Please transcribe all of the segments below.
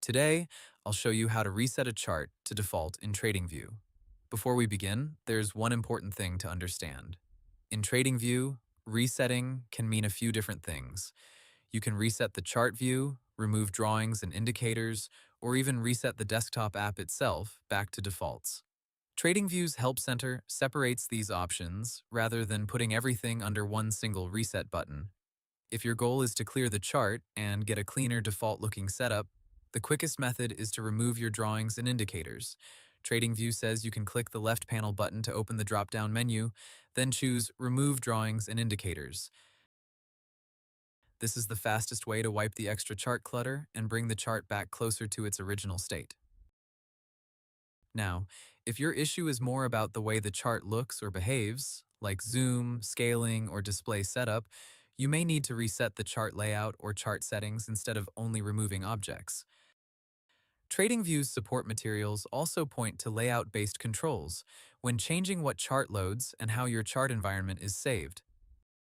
Today, I'll show you how to reset a chart to default in TradingView. Before we begin, there's one important thing to understand. In TradingView, resetting can mean a few different things. You can reset the chart view, remove drawings and indicators, or even reset the desktop app itself back to defaults. TradingView's Help Center separates these options rather than putting everything under one single reset button. If your goal is to clear the chart and get a cleaner default-looking setup, the quickest method is to remove your drawings and indicators. TradingView says you can click the left panel button to open the drop-down menu, then choose Remove Drawings and Indicators. This is the fastest way to wipe the extra chart clutter and bring the chart back closer to its original state. Now, if your issue is more about the way the chart looks or behaves, like zoom, scaling, or display setup, you may need to reset the chart layout or chart settings instead of only removing objects. TradingView's support materials also point to layout-based controls when changing what chart loads and how your chart environment is saved.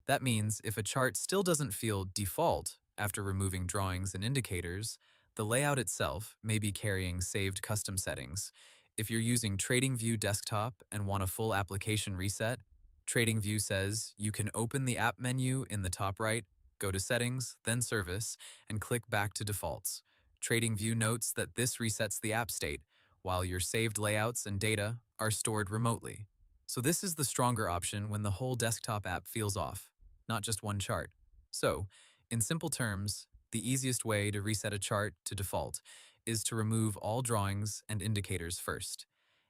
That means if a chart still doesn't feel default after removing drawings and indicators, the layout itself may be carrying saved custom settings. If you're using TradingView Desktop and want a full application reset, TradingView says you can open the app menu in the top right, go to Settings, then Service, and click back to defaults. TradingView notes that this resets the app state, while your saved layouts and data are stored remotely. So this is the stronger option when the whole desktop app feels off, not just one chart. So, in simple terms, the easiest way to reset a chart to default is to remove all drawings and indicators first.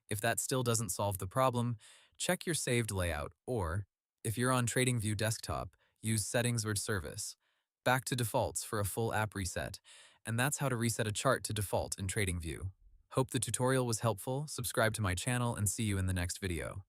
If that still doesn't solve the problem, check your saved layout, or, if you're on TradingView Desktop, use Settings or Service. Back to defaults for a full app reset, and that's how to reset a chart to default in TradingView. Hope the tutorial was helpful, subscribe to my channel, and see you in the next video.